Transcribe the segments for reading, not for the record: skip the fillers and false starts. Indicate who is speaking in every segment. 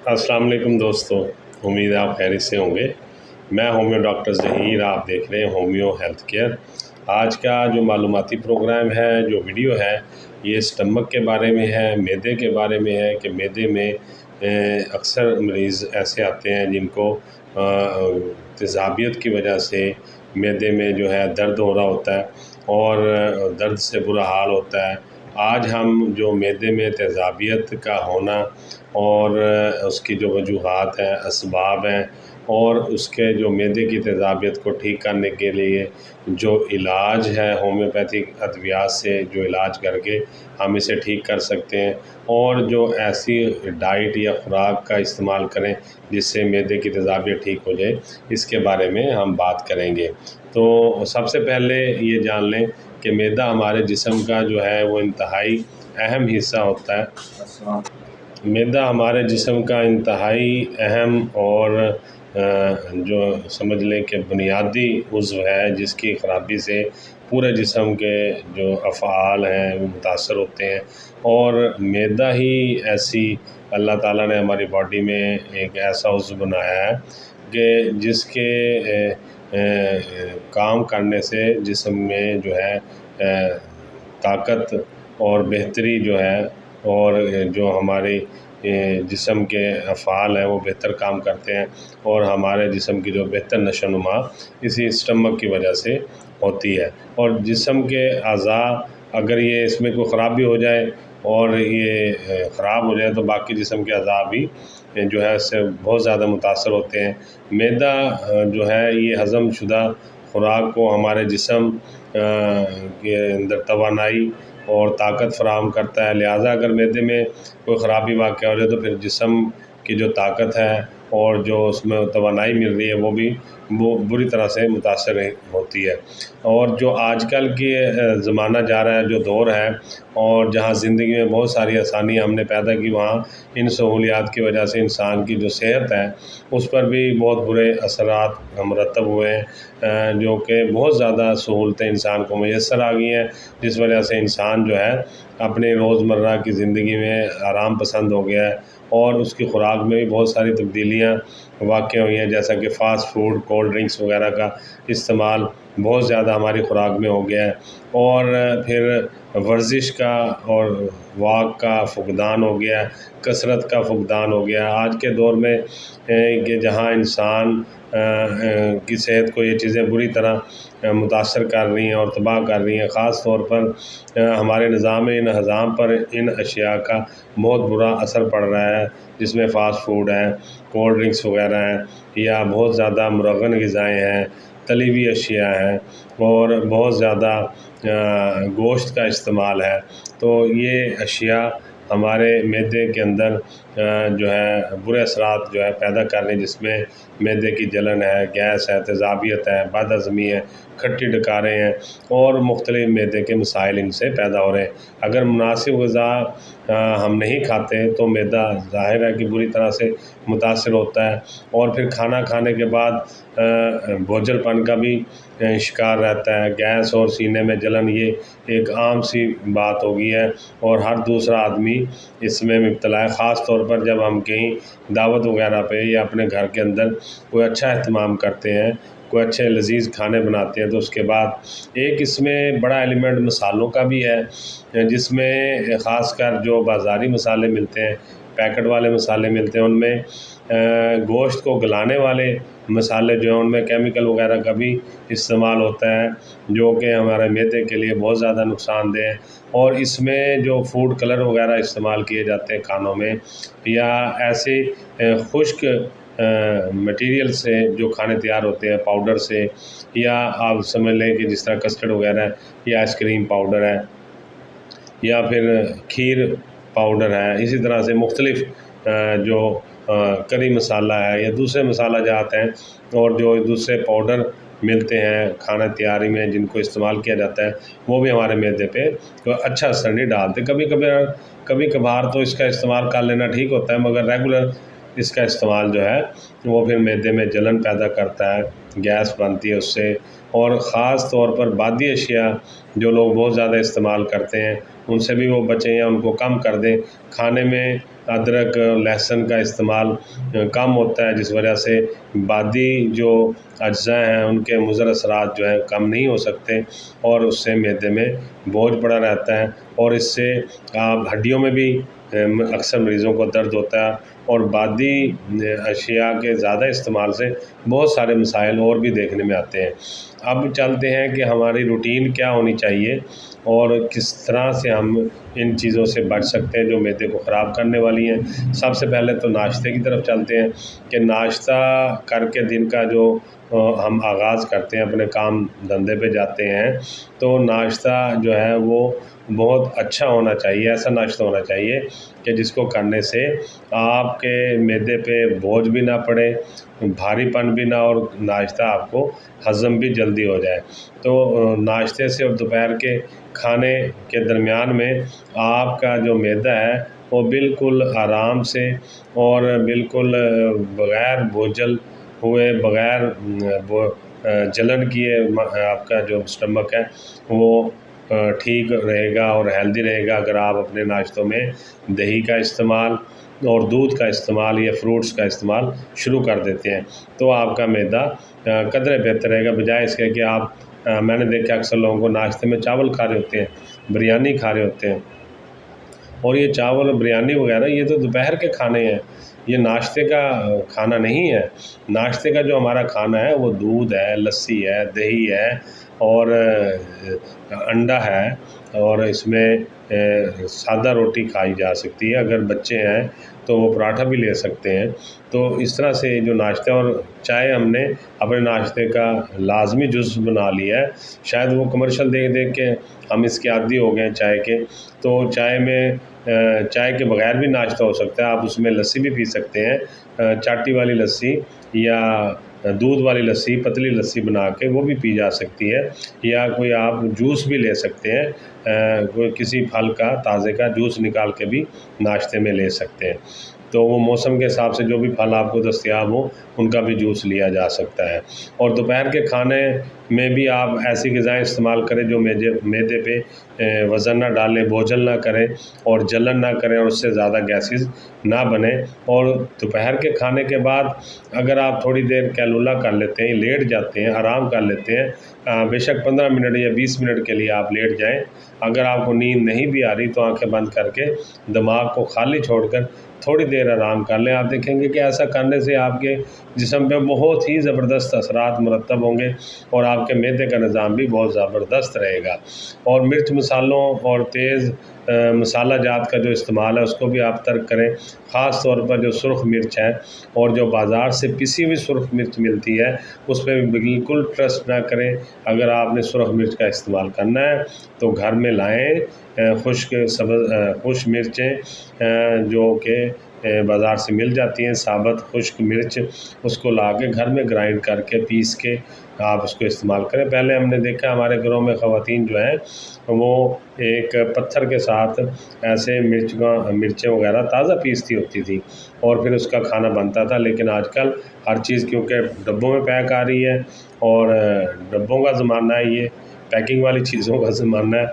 Speaker 1: السلام علیکم دوستو، امید ہے آپ خیریت سے ہوں گے۔ میں ہومیو ڈاکٹر ظہیر، آپ دیکھ رہے ہیں ہومیو ہیلتھ کیئر۔ آج کا جو معلوماتی پروگرام ہے، جو ویڈیو ہے، یہ اسٹمک کے بارے میں ہے، معدے کے بارے میں ہے کہ معدے میں اکثر مریض ایسے آتے ہیں جن کو تیزابیت کی وجہ سے معدے میں جو ہے درد ہو رہا ہوتا ہے اور درد سے برا حال ہوتا ہے۔ آج ہم جو معدے میں تیزابیت کا ہونا اور اس کی جو وجوہات ہیں، اسباب ہیں، اور اس کے جو معدے کی تیزابیت کو ٹھیک کرنے کے لیے جو علاج ہے ہومیوپیتھک ادویات سے جو علاج کر کے ہم اسے ٹھیک کر سکتے ہیں، اور جو ایسی ڈائٹ یا خوراک کا استعمال کریں جس سے معدے کی تیزابیت ٹھیک ہو جائے، اس کے بارے میں ہم بات کریں گے۔ تو سب سے پہلے یہ جان لیں کہ معدہ ہمارے جسم کا جو ہے وہ انتہائی اہم حصہ ہوتا ہے۔ معدہ ہمارے جسم کا انتہائی اہم اور جو سمجھ لیں کہ بنیادی عضو ہے، جس کی خرابی سے پورے جسم کے جو افعال ہیں وہ متاثر ہوتے ہیں۔ اور معدہ ہی ایسی اللہ تعالیٰ نے ہماری باڈی میں ایک ایسا عضو بنایا ہے کہ جس کے کام کرنے سے جسم میں جو ہے طاقت اور بہتری جو ہے، اور جو ہماری جسم کے افعال ہیں وہ بہتر کام کرتے ہیں، اور ہمارے جسم کی جو بہتر نشو و نما اسی اسٹمک کی وجہ سے ہوتی ہے۔ اور جسم کے اعضاء اگر یہ اس میں کوئی خرابی ہو جائے اور یہ خراب ہو جائے تو باقی جسم کے اعضاء بھی جو ہے اس سے بہت زیادہ متاثر ہوتے ہیں۔ معدہ جو ہے یہ ہضم شدہ خوراک کو ہمارے جسم کے اندر توانائی اور طاقت فراہم کرتا ہے، لہٰذا اگر معدے میں کوئی خرابی واقع ہو جائے تو پھر جسم کی جو طاقت ہے اور جو اس میں توانائی مل رہی ہے وہ بھی بری طرح سے متاثر ہوتی ہے۔ اور جو آج کل کی زمانہ جا رہا ہے، جو دور ہے، اور جہاں زندگی میں بہت ساری آسانیاں ہم نے پیدا کی، وہاں ان سہولیات کی وجہ سے انسان کی جو صحت ہے اس پر بھی بہت برے اثرات مرتب ہوئے ہیں، جو کہ بہت زیادہ سہولتیں انسان کو میسر آ گئی ہیں، جس وجہ سے انسان جو ہے اپنے روزمرہ کی زندگی میں آرام پسند ہو گیا ہے، اور اس کی خوراک میں بھی بہت ساری تبدیلیاں واقع ہوئی ہیں، جیسا کہ فاسٹ فوڈ، کولڈ ڈرنکس وغیرہ کا استعمال بہت زیادہ ہماری خوراک میں ہو گیا ہے، اور پھر ورزش کا اور واک کا فقدان ہو گیا ہے، کثرت کا فقدان ہو گیا ہے۔ آج کے دور میں کہ جہاں انسان کی صحت کو یہ چیزیں بری طرح متاثر کر رہی ہیں اور تباہ کر رہی ہیں، خاص طور پر ہمارے نظام ہضم پر ان اشیاء کا بہت برا اثر پڑ رہا ہے، جس میں فاسٹ فوڈ ہے، کولڈ ڈرنکس وغیرہ ہیں، یا بہت زیادہ مرغن غذائیں ہیں، تلی ہوئی اشیاء ہیں، اور بہت زیادہ گوشت کا استعمال ہے۔ تو یہ اشیاء ہمارے معدے کے اندر جو ہے برے اثرات جو ہے پیدا کر رہے ہیں، جس میں معدے کی جلن ہے، گیس ہے، تیزابیت ہے، بد ہضمی ہے، کھٹی ڈکاریں ہیں، اور مختلف معدے کے مسائل ان سے پیدا ہو رہے ہیں۔ اگر مناسب غذا ہم نہیں کھاتے تو معدہ ظاہر ہے کہ بری طرح سے متاثر ہوتا ہے، اور پھر کھانا کھانے کے بعد بوجھل پن کا بھی شکار رہتا ہے۔ گیس اور سینے میں جلن یہ ایک عام سی بات ہو گئی ہے، اور ہر دوسرا آدمی اس میں مبتلا ہے، خاص طور پر جب ہم کہیں دعوت وغیرہ پہ یا اپنے گھر کے اندر کوئی اچھا اہتمام کرتے ہیں، کوئی اچھے لذیذ کھانے بناتے ہیں، تو اس کے بعد ایک اس میں بڑا ایلیمنٹ مسالوں کا بھی ہے، جس میں خاص کر جو بازاری مسالے ملتے ہیں، پیکٹ والے مسالے ملتے ہیں، ان میں گوشت کو گلانے والے مسالے جو ہیں ان میں کیمیکل وغیرہ کا بھی استعمال ہوتا ہے، جو کہ ہمارے معدے کے لیے بہت زیادہ نقصان دہ ہے۔ اور اس میں جو فوڈ کلر وغیرہ استعمال کیے جاتے ہیں کھانوں میں، یا ایسے خشک مٹیریل سے جو کھانے تیار ہوتے ہیں، پاؤڈر سے، یا آپ سمجھ لیں کہ جس طرح کسٹرڈ وغیرہ ہے، یا آئس کریم پاؤڈر ہے، یا پھر کھیر پاؤڈر ہے، اسی طرح سے مختلف جو کری مسالہ ہے یا دوسرے مسالہ جات ہیں، اور جو دوسرے پاؤڈر ملتے ہیں کھانا تیاری میں جن کو استعمال کیا جاتا ہے، وہ بھی ہمارے معدے پہ کوئی اچھا اثر نہیں ڈالتے۔ کبھی کبھار تو اس کا استعمال کر لینا ٹھیک ہوتا ہے، مگر ریگولر اس کا استعمال جو ہے وہ پھر معدے میں جلن پیدا کرتا ہے، گیس بنتی ہے اس سے، اور خاص طور پر بادی اشیاء جو لوگ بہت زیادہ استعمال کرتے ہیں ان سے بھی وہ بچیں یا ان کو کم کر دیں۔ کھانے میں ادرک لہسن کا استعمال کم ہوتا ہے، جس وجہ سے بادی جو اجزاء ہیں ان کے مضر اثرات جو ہیں کم نہیں ہو سکتے، اور اس سے معدے میں بوجھ پڑا رہتا ہے، اور اس سے ہڈیوں میں بھی اکثر مریضوں کو درد ہوتا ہے، اور بادی اشیاء کے زیادہ استعمال سے بہت سارے مسائل اور بھی دیکھنے میں آتے ہیں۔ اب چلتے ہیں کہ ہماری روٹین کیا ہونی چاہیے اور کس طرح سے ہم ان چیزوں سے بچ سکتے ہیں جو معدے کو خراب کرنے والی ہیں۔ سب سے پہلے تو ناشتے کی طرف چلتے ہیں کہ ناشتہ کر کے دن کا جو ہم آغاز کرتے ہیں، اپنے کام دھندے پہ جاتے ہیں، تو ناشتہ جو ہے وہ بہت اچھا ہونا چاہیے، ایسا ناشتہ ہونا چاہیے کہ جس کو کرنے سے آپ کے معدے پہ بوجھ بھی نہ پڑے، بھاری پن بھی نہ، اور ناشتہ آپ کو ہضم بھی جلدی ہو جائے۔ تو ناشتے سے اور دوپہر کے کھانے کے درمیان میں آپ کا جو معدہ ہے وہ بالکل آرام سے اور بالکل بغیر بوجھل ہوئے، بغیر جلن کیے آپ کا جو اسٹمک ہے وہ ٹھیک رہے گا اور ہیلدی رہے گا اگر آپ اپنے ناشتوں میں دہی کا استعمال اور دودھ کا استعمال یا فروٹس کا استعمال شروع کر دیتے ہیں، تو آپ کا معدہ قدرے بہتر رہے گا، بجائے اس کے کہ آپ میں نے دیکھا اکثر لوگوں کو ناشتے میں چاول کھا رہے ہوتے ہیں، بریانی کھا رہے ہوتے ہیں، اور یہ چاول بریانی وغیرہ یہ تو دوپہر کے کھانے ہیں، یہ ناشتے کا کھانا نہیں ہے۔ ناشتے کا جو ہمارا کھانا ہے وہ دودھ ہے، لسی ہے، دہی ہے، اور انڈا ہے، اور اس میں سادہ روٹی کھائی جا سکتی ہے، اگر بچے ہیں تو وہ پراٹھا بھی لے سکتے ہیں۔ تو اس طرح سے جو ناشتہ، اور چائے ہم نے اپنے ناشتے کا لازمی جزو بنا لیا ہے، شاید وہ کمرشل دیکھ دیکھ کے ہم اس کے عادی ہو گئے ہیں چائے کے، تو چائے کے بغیر بھی ناشتہ ہو سکتا ہے، آپ اس میں لسی بھی پی سکتے ہیں، چاٹی والی لسی یا دودھ والی لسی، پتلی لسی بنا کے وہ بھی پی جا سکتی ہے، یا کوئی آپ جوس بھی لے سکتے ہیں، کوئی کسی پھل کا تازے کا جوس نکال کے بھی ناشتے میں لے سکتے ہیں۔ تو وہ موسم کے حساب سے جو بھی پھل آپ کو دستیاب ہوں ان کا بھی جوس لیا جا سکتا ہے۔ اور دوپہر کے کھانے میں بھی آپ ایسی غذائیں استعمال کریں جو معدے پہ وزن نہ ڈالیں، بوجھل نہ کریں اور جلن نہ کریں، اور اس سے زیادہ گیسز نہ بنیں۔ اور دوپہر کے کھانے کے بعد اگر آپ تھوڑی دیر کیلولا کر لیتے ہیں، لیٹ جاتے ہیں، آرام کر لیتے ہیں، بے شک 15 منٹ یا 20 منٹ کے لیے آپ لیٹ جائیں، اگر آپ کو نیند نہیں بھی آ رہی تو آنکھیں بند کر کے دماغ کو خالی چھوڑ کر تھوڑی دیر آرام کر لیں، آپ دیکھیں گے کہ ایسا کرنے سے آپ کے جسم پہ بہت ہی زبردست اثرات مرتب ہوں گے، اور آپ کے معدے کا نظام بھی بہت زبردست رہے گا۔ اور مرچ مسالوں اور تیز مسالہ جات کا جو استعمال ہے اس کو بھی آپ ترک کریں، خاص طور پر جو سرخ مرچ ہے، اور جو بازار سے پسی ہوئی سرخ مرچ ملتی ہے اس پہ بالکل ٹرسٹ نہ کریں۔ اگر آپ نے سرخ مرچ کا استعمال کرنا ہے تو گھر میں لائیں خشک مرچیں جو کہ بازار سے مل جاتی ہیں، ثابت خشک مرچ، اس کو لا کے گھر میں گرائنڈ کر کے پیس کے آپ اس کو استعمال کریں۔ پہلے ہم نے دیکھا ہمارے گھروں میں خواتین جو ہیں وہ ایک پتھر کے ساتھ ایسے مرچیں وغیرہ تازہ پیستی ہوتی تھی اور پھر اس کا کھانا بنتا تھا، لیکن آج کل ہر چیز کیونکہ ڈبوں میں پیک آ رہی ہے، اور ڈبوں کا زمانہ ہے، یہ پیکنگ والی چیزوں کا زمانہ ہے،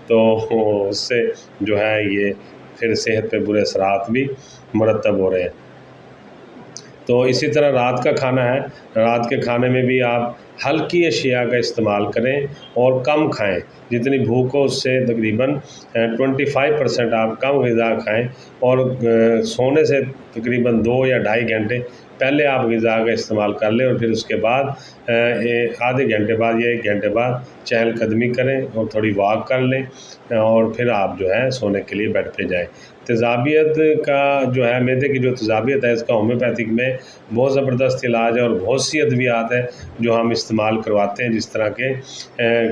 Speaker 1: تو اس سے جو ہے یہ پھر صحت پہ برے اثرات بھی مرتب ہو رہے ہیں۔ تو اسی طرح رات کا کھانا ہے، رات کے کھانے میں بھی آپ ہلکی اشیاء کا استعمال کریں اور کم کھائیں، جتنی بھوک ہو اس سے تقریباً 25% آپ کم غذا کھائیں، اور سونے سے تقریباً 2 یا 2.5 گھنٹے پہلے آپ غذا کا استعمال کر لیں، اور پھر اس کے بعد آدھے گھنٹے بعد یا 1 گھنٹے بعد چہل قدمی کریں اور تھوڑی واک کر لیں، اور پھر آپ جو ہے سونے کے لیے بیڈ پہ جائیں۔ تیزابیت کا جو ہے معدے کی جو تیزابیت ہے اس کا ہومیوپیتھک میں بہت زبردست علاج ہے، اور بہت سی ادویات ہیں جو ہم استعمال کرواتے ہیں، جس طرح کہ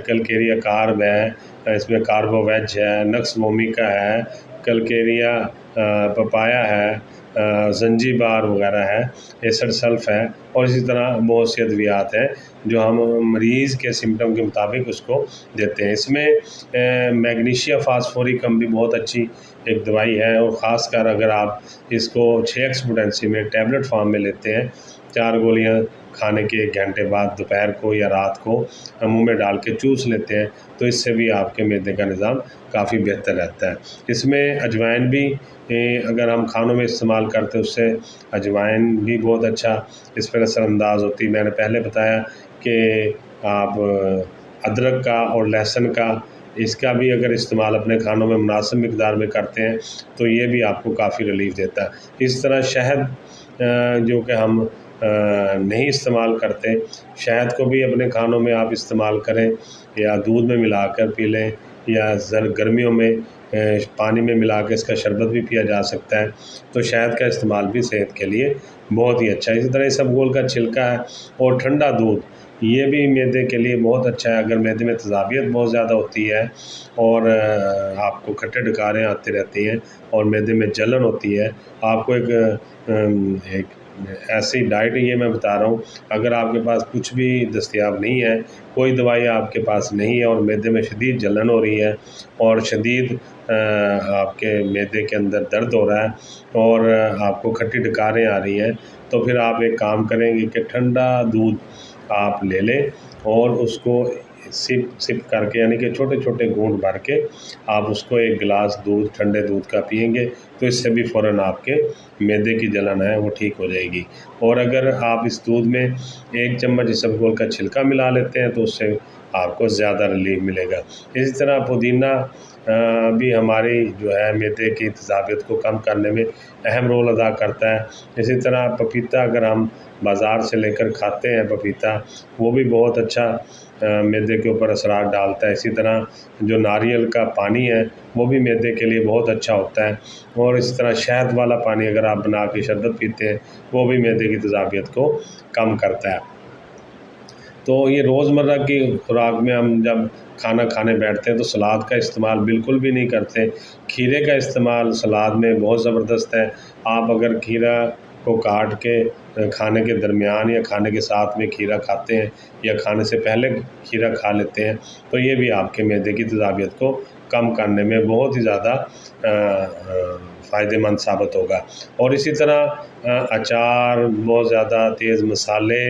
Speaker 1: کلکیریا کارب ہے، اس میں کاربو ویج ہے، نکس وومیکا ہے، کلکیریا پپایا ہے، زنجیبار وغیرہ ہے، ایسڈ سلف ہے، اور اسی طرح بہت سی ادویات ہیں جو ہم مریض کے سمٹم کے مطابق اس کو دیتے ہیں۔ اس میں میگنیشیا فاسفورکم بھی بہت اچھی ایک دوائی ہے، اور خاص کر اگر آپ اس کو 6x پوٹینسی میں ٹیبلٹ فارم میں لیتے ہیں، 4 گولیاں کھانے کے 1 گھنٹے بعد دوپہر کو یا رات کو منہ میں ڈال کے چوس لیتے ہیں، تو اس سے بھی آپ کے معدے کا نظام کافی بہتر رہتا ہے۔ اس میں اجوائن بھی اگر ہم کھانوں میں استعمال کرتے ہیں، اس سے اجوائن بھی بہت اچھا اس پر اثر انداز ہوتی ہے۔ میں نے پہلے بتایا کہ آپ ادرک کا اور لہسن کا، اس کا بھی اگر استعمال اپنے کھانوں میں مناسب مقدار میں کرتے ہیں تو یہ بھی آپ کو کافی ریلیف دیتا ہے۔ اس طرح شہد جو کہ ہم نہیں استعمال کرتے، شہد کو بھی اپنے کھانوں میں آپ استعمال کریں، یا دودھ میں ملا کر پی لیں، یا گرمیوں میں پانی میں ملا کے اس کا شربت بھی پیا جا سکتا ہے، تو شہد کا استعمال بھی صحت کے لیے بہت ہی اچھا ہے۔ اسی طرح اسبگول کا چھلکا ہے اور ٹھنڈا دودھ، یہ بھی معدے کے لیے بہت اچھا ہے۔ اگر معدے میں تیزابیت بہت زیادہ ہوتی ہے اور آپ کو کھٹے ڈکاریں آتی رہتی ہیں اور معدے میں جلن ہوتی ہے، آپ کو ایک ایسی ڈائٹ یہ میں بتا رہا ہوں، اگر آپ کے پاس کچھ بھی دستیاب نہیں ہے، کوئی دوائی آپ کے پاس نہیں ہے، اور معدے میں شدید جلن ہو رہی ہے اور شدید آپ کے معدے کے اندر درد ہو رہا ہے اور آپ کو کھٹی ڈکاریں آ رہی ہیں، تو پھر آپ ایک کام کریں گے کہ ٹھنڈا دودھ آپ لے لیں اور اس کو سپ کر کے، یعنی کہ چھوٹے چھوٹے گھونٹ بھر کے آپ اس کو 1 گلاس دودھ، ٹھنڈے دودھ کا پئیں گے، تو اس سے بھی فوراً آپ کے معدے کی جلن ہے وہ ٹھیک ہو جائے گی۔ اور اگر آپ اس دودھ میں 1 چمچ اسبگول کا چھلکا ملا لیتے ہیں تو اس سے آپ کو زیادہ ریلیف ملے گا۔ اسی طرح پودینہ بھی ہماری جو ہے معدے کی تیزابیت کو کم کرنے میں اہم رول ادا کرتا ہے۔ اسی طرح پپیتا اگر ہم بازار سے لے کر کھاتے ہیں پپیتا، وہ بھی بہت اچھا معدے کے اوپر اثرات ڈالتا ہے۔ اسی طرح جو ناریل کا پانی ہے وہ بھی معدے کے لیے بہت اچھا ہوتا ہے، اور اسی طرح شہد والا پانی اگر آپ بنا کے شربت پیتے ہیں، وہ بھی معدے کی تیزابیت کو کم کرتا ہے۔ تو یہ روزمرہ کی خوراک میں ہم جب کھانا کھانے بیٹھتے ہیں تو سلاد کا استعمال بالکل بھی نہیں کرتے۔ کھیرے کا استعمال سلاد میں بہت زبردست ہے۔ آپ اگر کھیرا کو کاٹ کے کھانے کے درمیان یا کھانے کے ساتھ میں کھیرا کھاتے ہیں، یا کھانے سے پہلے کھیرا کھا لیتے ہیں، تو یہ بھی آپ کے معدے کی تیزابیت کو کم کرنے میں بہت ہی زیادہ فائدہ مند ثابت ہوگا۔ اور اسی طرح اچار، بہت زیادہ تیز مسالے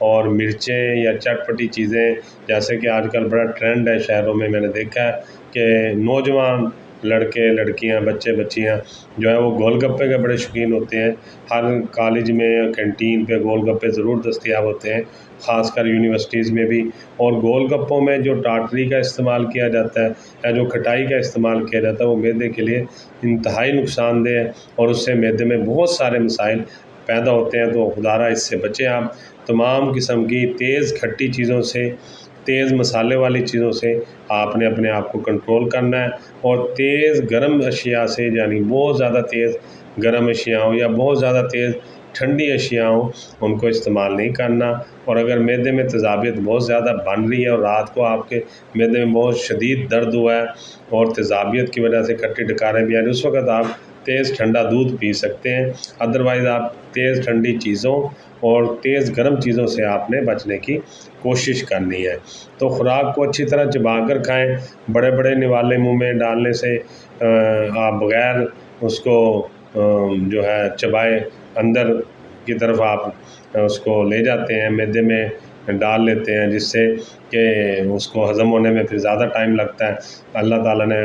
Speaker 1: اور مرچیں یا چٹپٹی چیزیں، جیسے کہ آج کل بڑا ٹرینڈ ہے شہروں میں، میں نے دیکھا ہے کہ نوجوان لڑکے لڑکیاں، بچے بچیاں جو ہیں وہ گول گپے کے بڑے شوقین ہوتے ہیں۔ ہر کالج میں یا کینٹین پہ گول گپے ضرور دستیاب ہوتے ہیں، خاص کر یونیورسٹیز میں بھی۔ اور گول گپوں میں جو ٹاٹری کا استعمال کیا جاتا ہے یا جو کھٹائی کا استعمال کیا جاتا ہے، وہ معدے کے لیے انتہائی نقصان دہ ہے، اور اس سے معدے میں بہت سارے مسائل پیدا ہوتے ہیں۔ تو خدا را اس سے بچیں آپ۔ تمام قسم کی تیز کھٹی چیزوں سے، تیز مسالے والی چیزوں سے آپ نے اپنے آپ کو کنٹرول کرنا ہے، اور تیز گرم اشیاء سے، یعنی بہت زیادہ تیز گرم اشیاء ہوں یا بہت زیادہ تیز ٹھنڈی اشیاء ہوں، ان کو استعمال نہیں کرنا۔ اور اگر معدے میں تیزابیت بہت زیادہ بن رہی ہے اور رات کو آپ کے معدے میں بہت شدید درد ہوا ہے اور تیزابیت کی وجہ سے کھٹی ڈکاریں بھی آ رہی ہیں، اس وقت آپ تیز ٹھنڈا دودھ پی سکتے ہیں۔ ادروائز آپ تیز ٹھنڈی چیزوں اور تیز گرم چیزوں سے آپ نے بچنے کی کوشش کرنی ہے۔ تو خوراک کو اچھی طرح چبا کر کھائیں۔ بڑے بڑے نوالے منہ میں ڈالنے سے آپ بغیر اس کو جو ہے چبائے اندر کی طرف آپ اس کو لے جاتے ہیں، معدے میں ڈال لیتے ہیں، جس سے کہ اس کو ہضم ہونے میں پھر زیادہ ٹائم لگتا ہے۔ اللہ تعالیٰ نے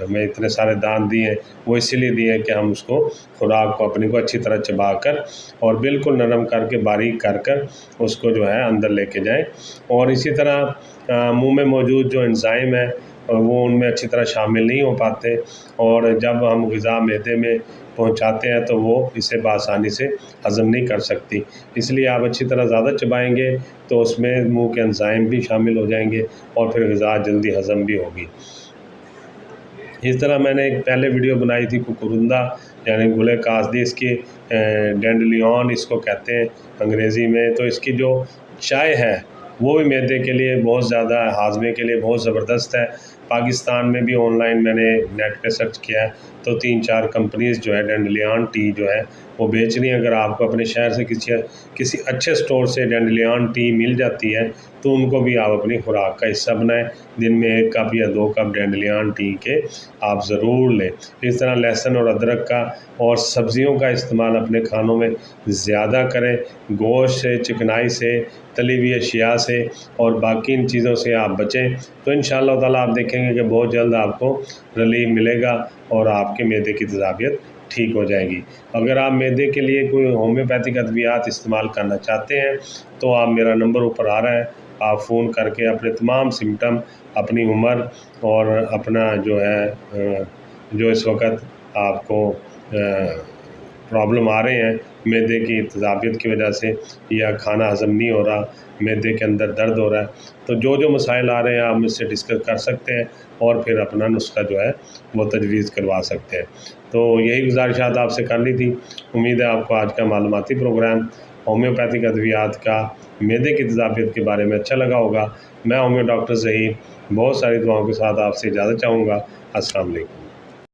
Speaker 1: ہمیں اتنے سارے دانت دیے ہیں، وہ اسی لیے دیے ہیں کہ ہم اس کو خوراک کو اپنی کو اچھی طرح چبا کر اور بالکل نرم کر کے، باریک کر کر اس کو جو ہے اندر لے کے جائیں۔ اور اسی طرح منہ میں موجود جو انزائم ہے وہ ان میں اچھی طرح شامل نہیں ہو پاتے، اور جب ہم غذا معدے میں پہنچاتے ہیں تو وہ اسے بآسانی سے ہضم نہیں کر سکتی۔ اس لیے آپ اچھی طرح زیادہ چبائیں گے تو اس میں منہ کے انزائم بھی شامل ہو جائیں گے اور پھر غذا جلدی ہضم بھی ہوگی۔ اس طرح میں نے ایک پہلے ویڈیو بنائی تھی ککرندہ، یعنی گلے قاصدی، اس کی ڈینڈلیون اس کو کہتے ہیں انگریزی میں۔ تو اس کی جو چائے ہے وہ بھی معدے کے لیے بہت زیادہ، ہاضمے کے لیے بہت زبردست ہے۔ پاکستان میں بھی آن لائن میں نے نیٹ پہ سرچ کیا ہے تو تو 3-4 کمپنیز جو ہے ڈینڈلیان ٹی جو ہے وہ بیچ رہی ہیں۔ اگر آپ کو اپنے شہر سے کسی اچھے سٹور سے ڈینڈلیان ٹی مل جاتی ہے تو ان کو بھی آپ اپنی خوراک کا حصہ بنائیں، دن میں 1 کپ یا 2 کپ ڈینڈلیان ٹی کے آپ ضرور لیں۔ اس طرح لہسن اور ادرک کا اور سبزیوں کا استعمال اپنے کھانوں میں زیادہ کریں، گوشت سے، چکنائی سے، تلی ہوئی اشیاء سے اور باقی ان چیزوں سے آپ بچیں، تو انشاءاللہ تعالیٰ آپ دیکھیں گے کہ بہت جلد آپ کو ریلیف ملے گا اور آپ کے معدے کی تیزابیت ٹھیک ہو جائے گی۔ اگر آپ معدے کے لیے کوئی ہومیوپیتھک ادویات استعمال کرنا چاہتے ہیں تو آپ میرا نمبر اوپر آ رہا ہے، آپ فون کر کے اپنے تمام سمٹم، اپنی عمر اور اپنا جو ہے جو اس وقت آپ کو پرابلم آ رہے ہیں معدے کی تیزابیت کی وجہ سے، یا کھانا ہضم نہیں ہو رہا، معدے کے اندر درد ہو رہا ہے، تو جو مسائل آ رہے ہیں آپ مجھ سے ڈسکس کر سکتے ہیں اور پھر اپنا نسخہ جو ہے وہ تجویز کروا سکتے ہیں۔ تو یہی گزارشات آپ سے کرنی تھی۔ امید ہے آپ کو آج کا معلوماتی پروگرام ہومیوپیتھک ادویات کا معدے کی تیزابیت کے بارے میں اچھا لگا ہوگا۔ میں ہومیو ڈاکٹر ظہیر بہت ساری دعاؤں کے ساتھ آپ سے اجازت چاہوں گا۔ السلام علیکم۔